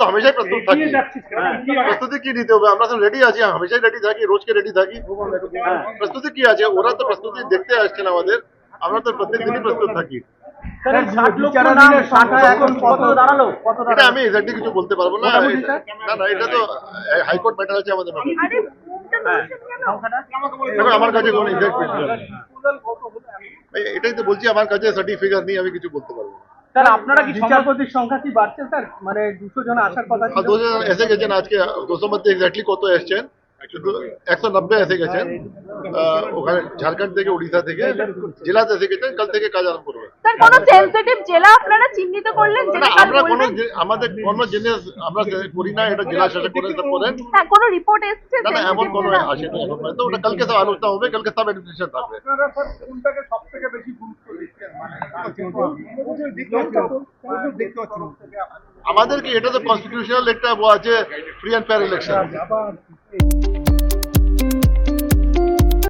তো হামেশাই প্রস্তুত থাকি। প্রস্তুতি কি নিতে হবে, আমরা তো রেডি আছি, হামেশাই রেডি থাকি, রোজকে রেডি থাকি। প্রস্তুতি কি আছে, ওরা তো প্রস্তুতি দেখতে আসছেন আমাদের, আমরা তো প্রত্যেক দিনই প্রস্তুত থাকি। এটা আমি এক্স্যাক্টলি কিছু বলতে পারবো না। না না, এটা তো হাইকোর্ট ম্যাটার আছে আমাদের ম্যাটার। আমার কাছে কোনো এক্সাক্ট ফিগার নেই, এটাই তো বলছি, আমার কাছে সঠিক ফিগার নেই, আমি কিছু বলতে পারবো না। স্যার আপনারা কি বিচারপতির সংখ্যা কি বাড়ছে স্যার, মানে 200 জন আসার কথা ছিল? 200 জন এসে গেছেন আজকে, 200 মধ্যে এক্স্যাক্টলি কত এসছেন, 190 এসে গেছেন ওখানে ঝাড়খণ্ড থেকে, উড়িষ্যা থেকে, জেলাতে এসে গেছেন, কাল থেকে কাজ আরম্ভ করবে। স্যার কোন সেনসিটিভ জেলা আপনারা চিহ্নিত করলেন যেটা কাল আমরা কোনো বলবেন? আমাদের কোনো জিনিস আমরা করি না, এটা জেলা শাসক করেন, সব করেন। হ্যাঁ, কোনো রিপোর্ট এসেছে? না না, এমন কোনো আসেনি এখন পর্যন্ত, ওটা কালকে সব আলোচনা হবে, কালকে সব অ্যাডমিনিস্ট্রেশন থাকবে। আপনারা স্যার কোনটাকে সবথেকে বেশি গুরুত্ব দিচ্ছেন, মানে আমাদেরকে এটা তো কনস্টিটিউশনাল একটা আছে, ফ্রি অ্যান্ড ফেয়ার ইলেকশন।